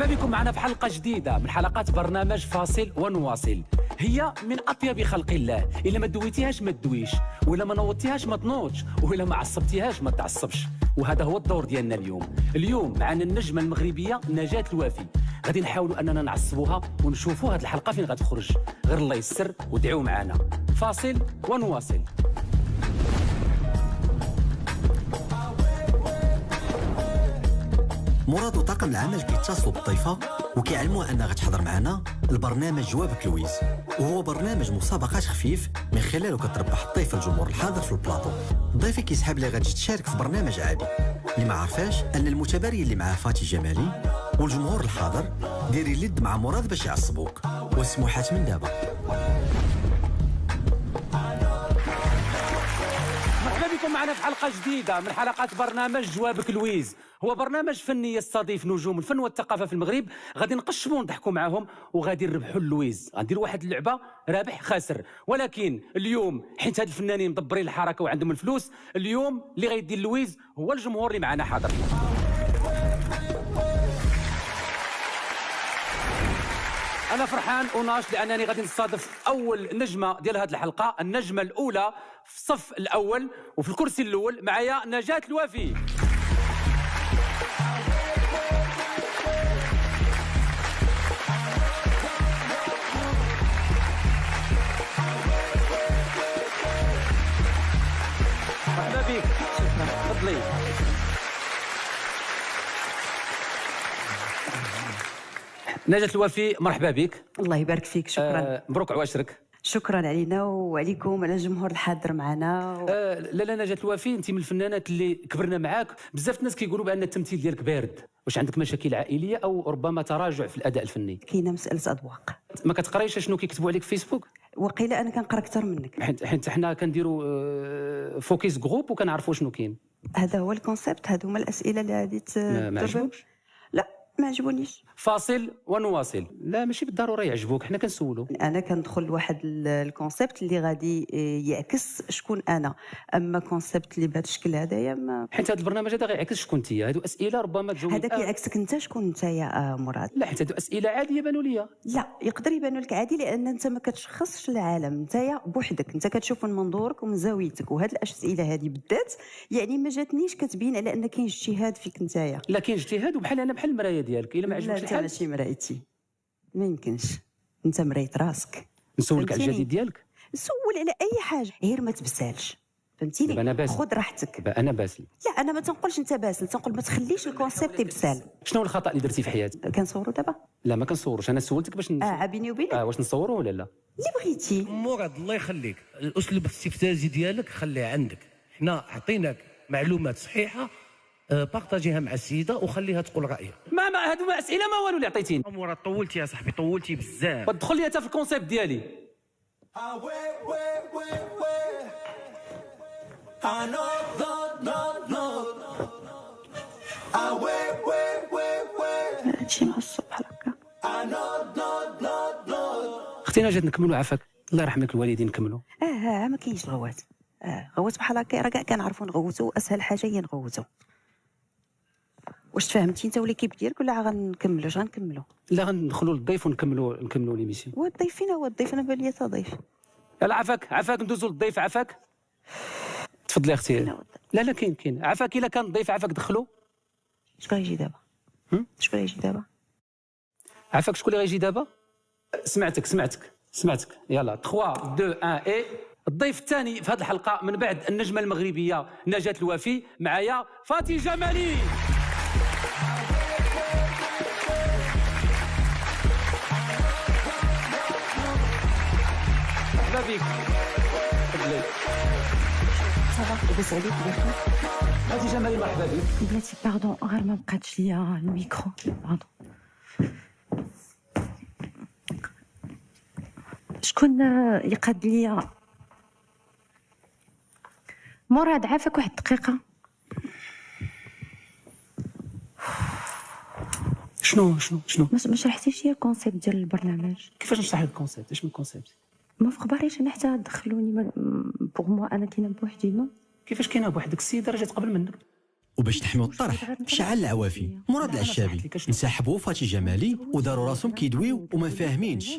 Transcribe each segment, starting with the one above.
بكم معنا في حلقة جديدة من حلقات برنامج فاصل ونواصل. هي من أطيب خلق الله، إلا ما دويتيهاش ما تدويش، وإلا ما نوضتيهاش ما تنوضش، وإلا ما عصبتيهاش ما تعصبش. وهذا هو الدور ديالنا اليوم معنا النجمة المغربية نجاة الوافي. غادي نحاولوا أننا نعصبوها ونشوفوا هذه الحلقة فين غتخرج. غير الله يسر ودعوا معنا. فاصل ونواصل. مراد وطاقم العمل كيتصلوا بالضيفه وكيعلموها انها غتحضر معنا البرنامج جوابك لويز، وهو برنامج مسابقات خفيف من خلاله كتربح الضيفه الجمهور الحاضر في البلاطو. الضيفه كيسحب لي غادي تشارك في برنامج عادي. اللي ما عارفاش ان المتباري اللي معاه فاتي جمالي والجمهور الحاضر ديري اليد مع مراد باش يعصبوك، والسموحات من دابا. مرحبا بكم معنا في حلقة جديدة من حلقات برنامج جوابك لويز. هو برنامج فني يستضيف نجوم الفن والثقافة في المغرب. غادي نقشموا ونضحكوا معاهم وغادي نربحوا اللويز. غنديروا واحد اللعبة رابح خاسر، ولكن اليوم حيت هاد الفنانين مدبرين الحركة وعندهم الفلوس، اليوم اللي غيدير اللويز هو الجمهور اللي معنا حاضر. أنا فرحان وناش لأنني غادي نستضيف أول نجمة ديال هذه الحلقة، النجمة الأولى في الصف الأول وفي الكرسي الأول. معايا نجاة الوافي. مرحبا بك. شكرا. تفضلي. نجاة الوافي مرحبا بك. الله يبارك فيك. شكرا. مبروك عواشرك. شكرا علينا وعليكم على الجمهور الحاضر معنا لا نجاة الوافي، انت من الفنانات اللي كبرنا معاك. بزاف الناس كيقولوا بان التمثيل ديالك بارد. واش عندك مشاكل عائليه او ربما تراجع في الاداء الفني؟ كاينه مساله اذواق. ما كتقرايش شنو كيكتبوا عليك في فيسبوك؟ وقيله انا كنقرا اكثر منك. حيت حنا كنديروا فوكيس جروب وكنعرفوا شنو كاين. هذا هو الكونسيبت، هادو هما الاسئله اللي غادي ما عجبوكش؟ لا ما عجبونيش. فاصل ونواصل. لا ماشي بالضروره يعجبوك، حنا كنسولوا. انا كندخل لواحد الكونسيبت اللي غادي يعكس شكون انا، اما كونسيبت اللي بهذا الشكل هذايا ما. حيت هذا البرنامج هذا غيعكس شكون انت. هادو اسئله ربما تجاوب. هذا كيعكسك انت شكون انت يا مراد. لا حيت هادو اسئله عاديه بانوا ليا. لا يقدر يبانوا لك عادي لان انت ما كتشخصش العالم، انت بوحدك، انت كتشوف من منظورك ومن زاويتك. وهاد الاسئله هذه بالذات يعني ما جاتنيش كتبين على ان كاين اجتهاد فيك انت. لا كاين اجتهاد، وبحال انا بحال المرايه ديالك. الا ما عجبكش الحال ماشي مرايتي، ما يمكنش. انت مرايت راسك. نسولك على الجديد ديالك. سول على اي حاجه غير ما تبسالش، فهمتيني؟ خذ راحتك. انا باسل. لا انا ما تنقولش انت باسل، تنقول ما تخليش الكونسيبت يبسال. شنو الخطا اللي درتي في حياتك؟ كنصوروا دابا؟ لا ما كنصوروش. انا سولتك باش بيني وبينك. واش نصوروا ولا لا؟ اللي بغيتي. مراد الله يخليك، الاسلوب الاستفزازي ديالك خليه عندك. حنا عطيناك معلومات صحيحه، بارطاجيها مع السيده وخليها تقول رايها. ما هادو ما اسئله ما والو اللي عطيتيني. مراد طولتي يا صاحبي، طولتي بزاف. ودخل لي انت في الكونسيبت ديالي. هادشي معصب بحال هكا. اختي نجاة نكملوا عافاك. الله يرحم لك الوالدين نكملوا. ما كاينش الغوات. غوات بحال هكا راه كاع كنعرفوا نغوتوا، اسهل حاجه هي نغوتوا. واش تفهمتي انت وليكيب ديالك ولا غنكملوا؟ لا غندخلوا للضيف ونكملوا ليميسيون. هو الضيف فين هو الضيف؟ انا بان لي تا ضيف. يلا عافاك ندوزوا للضيف. عافاك تفضلي اختي. لا كاين عافاك. الا كان الضيف عافاك دخلوا. شكون غيجي دابا؟ شكون غيجي دابا؟ عافاك شكون اللي غيجي دابا؟ سمعتك. يلا 3 2 1 اي. الضيف الثاني في هذه الحلقه من بعد النجمه المغربيه نجاة الوافي، معايا فاتي جمالي. مرحبا بك. تفضلي. صافا لاباس عليك؟ فاتي جمالي مرحبا بك. بلاتي باردون غير ما بقاتش ليا الميكرو. باردون. شكون يقاد ليا؟ مراد عافاك واحد الدقيقه. شنو ما شرحتيش ليا الكونسيبت ديال البرنامج. كيفاش نشرح لك الكونسيبت؟ اش من كونسيبت؟ ما في خباريش انا حتى دخلوني بوغ موا انا كاينه بوحدي. نو كيفاش كاينه بوحدك؟ السيده راه جات قبل منك. وباش نحميو الطرح شعل العوافي مراد العشابي انسحبوا فاتي جمالي وداروا راسهم كيدويو وما فاهمينش،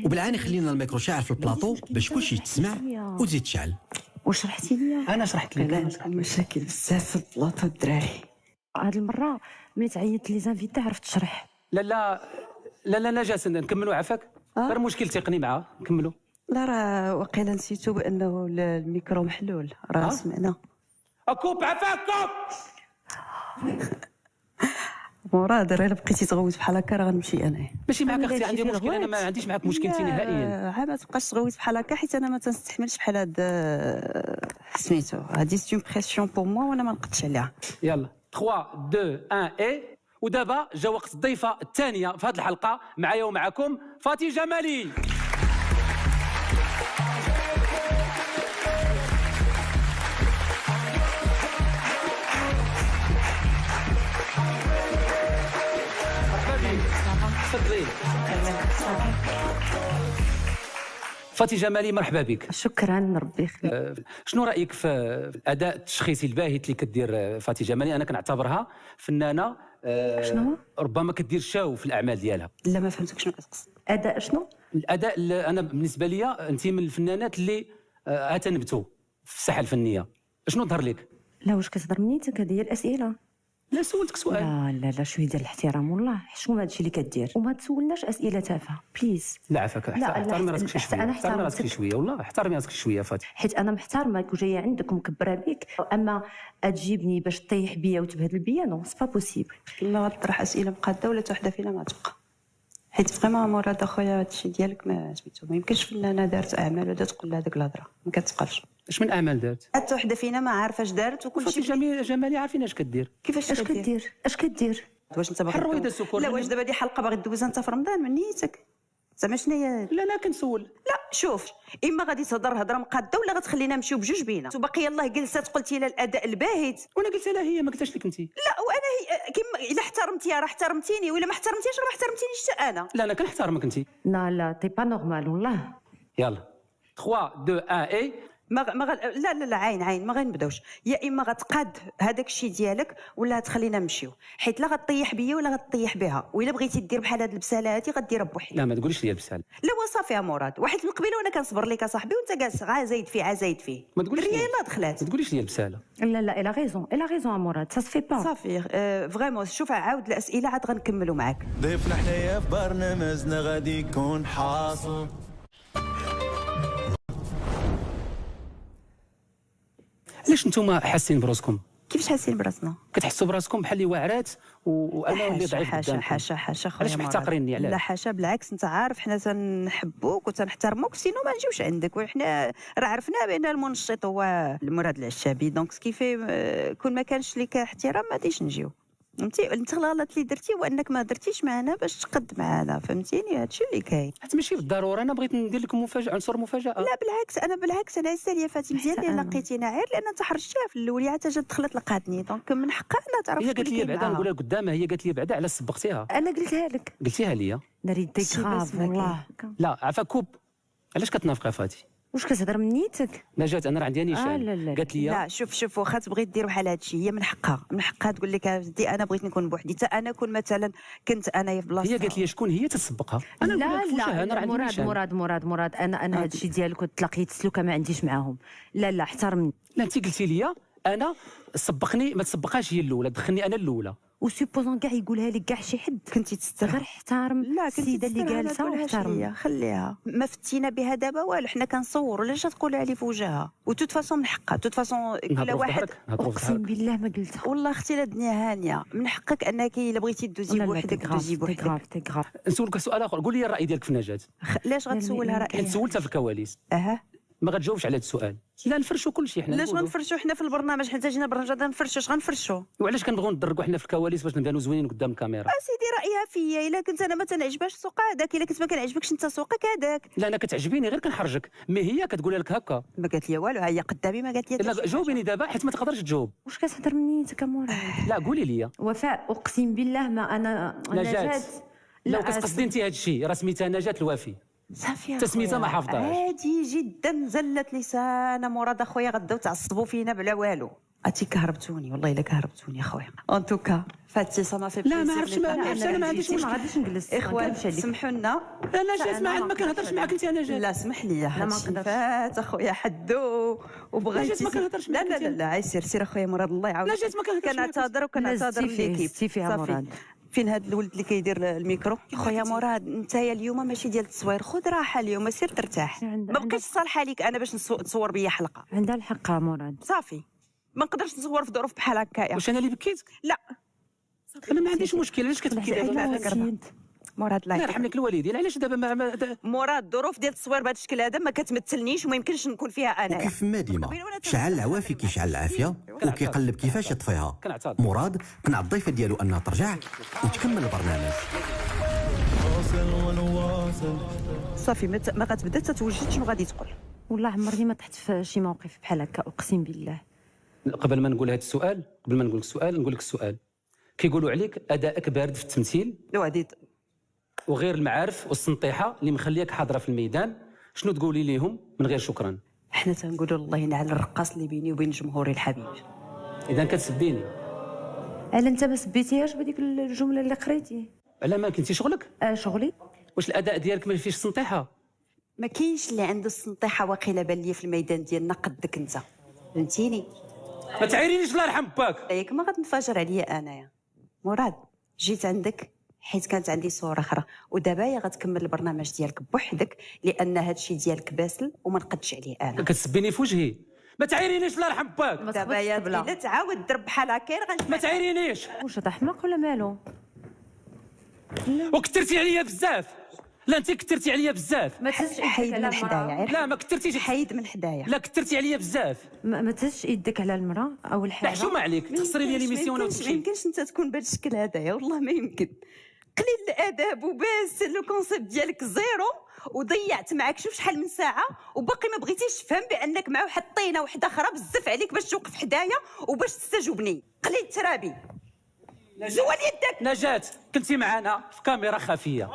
وبالعاني خلينا الميكرو شاعل في البلاطو باش كلشي يتسمع وتزيد تشعل. وشرحتي لي انا شرحت لك. لا مشاكل بزاف في البلاطو الدراري. هاد المره ملي تعيطت لي زانفيتي عرفت تشرح. لا نجاس نكملوا عافاك. غير مشكل تقني معاه نكملوا. لا راه واقيلا نسيتو بانه الميكرو محلول راه سمعنا. كوب عافاك كوب. مراد راه الا بقيتي تغوت بحال هكا راه غنمشي انا. ماشي معاك اختي عندي مشكل، انا ما عنديش معاك مشكل نهائيا. ما تبقاش تغوت بحال هكا حيت انا ما تنستحملش بحال هاد سميتو هادي سي اون بريسيون بور موا وانا ما نقدش عليها. يلا 3 2 1 اي. ودابا جا وقت الضيفه الثانيه في هذه الحلقه معايا ومعكم فاتي جمالي. تفضلي فاتي جمالي، مرحبا بك. شكرا ربي يخليك. شنو رايك في الاداء التشخيصي الباهت اللي كدير فاتي جمالي؟ انا كنعتبرها فنانه شنو ربما كدير شاو في الاعمال ديالها. لا ما فهمتك شنو كتقصد. اداء شنو؟ الاداء اللي انا بالنسبه لي انت من الفنانات اللي تنبتوا في الساحه الفنيه. شنو ظهر لك؟ لا واش كتهضر منيتك؟ هذه هي الاسئله. لا سولتك سؤال. لا شويه ديال الاحترام والله حشوم هادشي اللي كدير وما تسولناش اسئله تافهه بليز. لا عافاك احترمي راسك شي شويه. احترمي راسك شويه والله احترمي راسك شويه فاتي. حيت انا محترمك وجايه عندك ومكبره بك، اما تجيبني باش طيح بيا وتبهدل بيا نو سي با بوسيبل. لا غطرح اسئله مقاده ولا وحده فينا ما تبقى. حيت فريمون مراد اخويا هادشي ديالك ما سميتو ما يمكنش فنانه دارت اعمال ولا تقول لها ديك الهضره ما كتقالش. اش من اعمال دارت؟ حتى وحده فينا ما عارفه اش دارت وكل فاتي شيء. جمالي عارفين اش كدير. كيفاش اش كدير؟ اش كدير؟ واش انت باغي الرويدة السكر. لا واش دابا دي حلقه باغي دوزها انت في رمضان من نيتك زعما شنو هي؟ لا انا كنسول. لا شوف، اما غادي تهضر هضره مقاده ولا غتخلينا نمشيو بجوج بينا. وباقي يلاه جلسات قلتي لها الاداء الباهت وانا قلت لها هي ما قلتش لك انت. لا وانا هي كيما الا احترمتيها راه احترمتيني ولا ما احترمتيش راه ما احترمتينيش حتى انا. لا انا كنحترمك انت. لا تي با نورمال والله. يلا 3 2 1 اي. لا عين ما غنبداوش. يا اما غتقاد هذاك الشيء ديالك ولا غتخلينا نمشيو، حيت لا غطيح بيا ولا غطيح بها. والا بغيتي دير بحال هاد البساله هادي غديرها بوحدك. لا ما تقوليش لي البسال. لا وصافي يا مراد، واحد من قبيله وانا كنصبر لك اصاحبي وانت جالس زايد فيه ما تقوليش الريا لي. يلاه دخلات. ما تقوليش لي البساله. لا الا غيزون مراد سا سفي با. صافي فريمون شوف عاود الاسئله عاد غنكملوا معاك. ضيفنا حنايا في برنامجنا غادي يكون حاصل. علاش نتوما حاسين براسكم؟ كيفاش حاسين براسنا؟ كتحسوا براسكم بحال اللي واعرات وانا اللي ضعيف قدامكم؟ حاشا خويا علاش مراد. محتقريني؟ علاش؟ لا حاشا بالعكس، انت عارف حنا تنحبوك وتنحترموك سينو ما نجيوش عندك، وحنا راه عرفنا بان المنشط هو المراد العشابي. دونك سكيفي كون ما كانش ليك احترام ما غاديش نجيو. فهمتي؟ انت الغلط اللي درتي هو انك ما درتيش معنا باش تقد معنا، فهمتيني؟ هادشي اللي كاين. حيت ماشي بالضروره انا بغيت ندير لكم مفاجاه، عنصر مفاجاه. لا بالعكس انا عزيزه ليا فاتي مزيان اللي لقيتينا، غير لان انت حرجتيها في الاول حتى جات دخلت لقاتني، دونك من حقها انها تعرف. هي قالت لي بعدا نقولها قدامها، هي قالت لي بعدا علاش سبقتيها. انا قلتها لك. قلتيها لي. ناري دي غراف والله. لا عفا كوب، علاش كتنافقي فاتي؟ واش كتهضر من نيتك؟ نجات انا راه عندي نيشان. لا. قالت لي لا شوف واخا تبغي دير بحال هادشي هي من حقها تقول لك ودي انا بغيت نكون بوحدي. حتى انا كون مثلا كنت انايا في بلاصتها هي قالت لي شكون هي تتسبقها. انا نقول لك فوشها، انا راه عندي نيشان. مراد انا هادشي ديالك تلاقيت سلوكه ما عنديش معاهم. لا احترمني. لا انت قلتي لي انا سبقني ما تسبقهاش هي الاولى، دخلني انا الاولى. وسيبوزون كاع يقولها لك كاع شي حد كنتي تستاهل. غير احترم السيده اللي جالسه واحترم. خليها ما فتينا بها دابا والو، حنا كنصوروا علاش تقولها لي في وجهها؟ وتوت فاصون من حقها، توت فاصون كل واحد. اقسم بالله ما قلتها والله اختي لا الدنيا هانيه، من حقك انك الا بغيتي دوزي بوحدك دوزي بوحدك. تيغراف. نسولك سؤال اخر، قول لي الراي ديالك في نجاة. علاش غتسولها حيت رايها؟ سولتها في الكواليس ما غتجاوبش على هذا السؤال. لا نفرشوا كل شيء حنا. علاش غنفرشوا حنا في البرنامج؟ حنا جينا برنامج غادي نفرشوا. اش غنفرشوا؟ وعلاش كنبغيو ندركوا حنا في الكواليس باش نبانوا زوينين قدام الكاميرا؟ سيدي رايها فيا، الا كنت انا ما تنعجبهاش سوق هذاك، الا كنت ما كنعجبكش انت سوقك هذاك. لا انا كتعجبيني غير كنحرجك، مي هي كتقولها لك هكا. ما قالت لي والو، هي قدامي ما قالت لي. لا جاوبيني دابا حيت ما تقدرش تجاوب. واش كتهضر من نيتك مراد؟ لا قولي لي. وفاء اقسم بالله ما انا نجاة. لو كتقصدي انت هذا الشيء راه سميتها نجاة الوافي. صافي تسميتها ما حافظهاش. عادي جدا، زلت لسان مراد اخويا غداو تعصبوا فينا بلا والو. عرفتي كهربتوني والله الا كهربتوني اخويا ان توكا فاتي سا ما في لا ما عرفتش انا ما عنديش ما مشكل. غاديش نجلس ما اخوان نكذبش عليك. سمحوا لنا انا جات أنا ما ما كنهضرش معاك انت انا جات. لا اسمح لي ما هادشي نقدرش. فات اخويا حدو وبغيتي لا، جات ما كنهضرش لا معاك لا أنت. لا لا عاي سير اخويا مراد الله يعاونك. لا، جات ما كنهضرش معاك. كنعتذر وكنعتذر لا، زدتي فيه، ليكيب زدتي فيها صافي. مراد. فين هاد الولد اللي كيدير الميكرو خويا مراد انت اليوم ماشي ديال التصوير خذ راحه اليوم سير ترتاح ما بقيتش صالحه ليك انا باش تصور بيا حلقه عندها الحق مراد. صافي ما نقدرش نصور في ظروف بحال هكايا واش انا اللي بكيت؟ لا انا ما عنديش مشكل. علاش كتبكي لا، دابا؟ لا، لا، مراد الله الله يرحم لك الوالدين. علاش دابا مراد الظروف ديال التصوير بهذا الشكل هذا ما كتمثلنيش وما يمكنش نكون فيها انايا وكيف ما ديما شعل العوافي كيشعل العافيه وكيقلب كيفاش يطفيها. مراد قنع الضيفه ديالو انها ترجع وتكمل البرنامج. واصل ونواصل. صافي ما غتبدا تتوجد شنو غادي تقول. والله عمرني ما طحت في شي موقف بحال هكا اقسم بالله. قبل ما نقول هذا السؤال، قبل ما نقول لك السؤال، نقول لك السؤال. كيقولوا عليك ادائك بارد في التمثيل وهادي وغير المعارف والسنطيحه اللي مخليك حاضره في الميدان. شنو تقولي ليهم من غير شكرا؟ حنا تنقولوا الله ينعل الرقاص اللي بيني وبين جمهوري الحبيب. اذا كتسبيني الا انت ما سبيتيهاش بهذيك الجمله اللي قريتي. على ما كنتي شغلك؟ شغلي. واش الاداء ديالك ما فيش سنطيحه؟ ما كاينش اللي عنده السنطيحه واقيلا بان لي في الميدان ديالنا قدك انت فهمتيني. ما تعايرينيش الله يرحم باك. ياك ما غتنفجر عليا انايا مراد. جيت عندك حيت كانت عندي صوره اخرى ودابا يا غتكمل البرنامج ديالك بوحدك لان هادشي ديالك باسل وما نقدش عليه انا. كتسبيني في وجهي. ما تعايرينيش الله يرحم باك. دابا يا الا تعاود ضرب بحال هكا ما غنجمع. تعايرينيش. واش هذا حماق ولا مالو؟ وكثرتي عليا بزاف. لا انت كثرتي عليا بزاف. ما تهزش حيد يدك على من حدايا المراه. غير لا ما كثرتيش. حيد من حدايا. لا كثرتي عليا بزاف. ما تهزش يدك على المراه اول لا حاجه. حشومه عليك تخسري لي ليميسيون ما وتمشي. يمكنش انت تكون بهذا الشكل هذايا والله ما يمكن. قليل الاداب وباس لو كونسيبت ديالك زيرو وضيعت معاك شوف شحال من ساعه وباقي ما بغيتيش تفهم بانك مع واحد الطينه وحده اخرى بزاف عليك باش توقف حدايا وباش تستجوبني. قليل الترابي. زول يدك. نجاة كنتي معنا في كاميرا خفيه.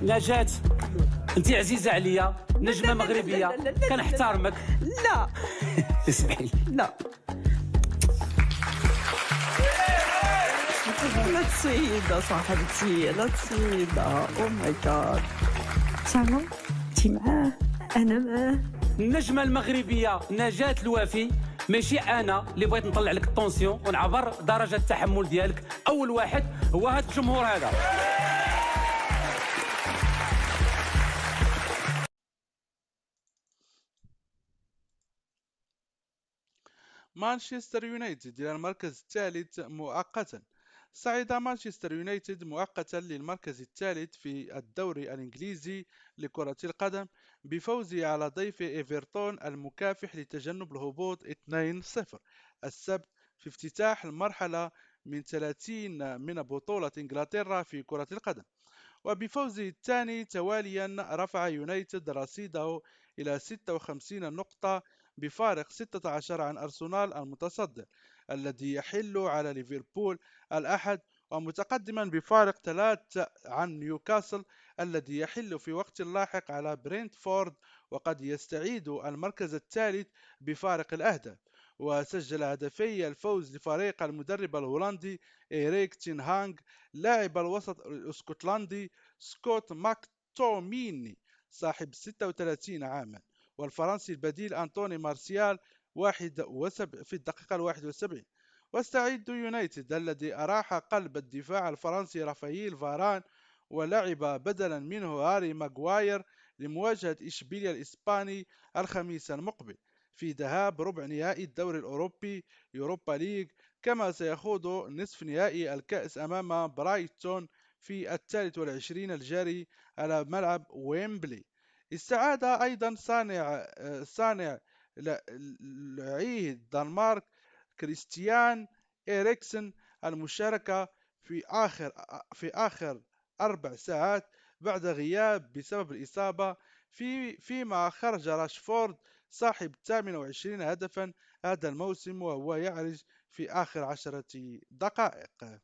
نجاة انت عزيزه عليا، نجمه مغربيه كنحترمك. لا اسمحي لي. لا لا تسيدة صاحبتي لا تسيدة. او ماي جاد. سامع انتي معاه انا معاه. النجمه المغربيه نجاة الوافي. ماشي انا اللي بغيت نطلع لك الطونسيون ونعبر درجه التحمل ديالك. اول واحد هو هذا الجمهور هذا. مانشستر يونايتد إلى المركز الثالث مؤقتا. صعد مانشستر يونايتد مؤقتا للمركز الثالث في الدوري الإنجليزي لكرة القدم بفوزه على ضيف إيفرتون المكافح لتجنب الهبوط 2-0 السبت في افتتاح المرحلة من 30 من بطولة إنجلترا في كرة القدم. وبفوزه الثاني تواليا رفع يونايتد رصيده إلى 56 نقطة بفارق 16 عن أرسنال المتصدر الذي يحل على ليفربول الأحد، ومتقدما بفارق 3 عن نيوكاسل الذي يحل في وقت لاحق على برينتفورد وقد يستعيد المركز الثالث بفارق الأهداف. وسجل هدفي الفوز لفريق المدرب الهولندي إيريك تين هانغ لاعب الوسط الاسكتلندي سكوت ماكتوميني صاحب 36 عاما، والفرنسي البديل أنطوني مارسيال في الدقيقة 71. واستعد يونايتد الذي أراح قلب الدفاع الفرنسي رافائيل فاران ولعب بدلا منه هاري ماغواير لمواجهة إشبيليا الإسباني الخميس المقبل في ذهاب ربع نهائي الدوري الأوروبي يوروبا ليج، كما سيخوض نصف نهائي الكأس أمام برايتون في 23 الجاري على ملعب ويمبلي. استعاد أيضا صانع لعيه الدنمارك كريستيان إريكسن المشاركة في آخر 4 ساعات بعد غياب بسبب الإصابة، فيما خرج راشفورد صاحب 28 هدفا هذا الموسم وهو يعرج في آخر 10 دقائق.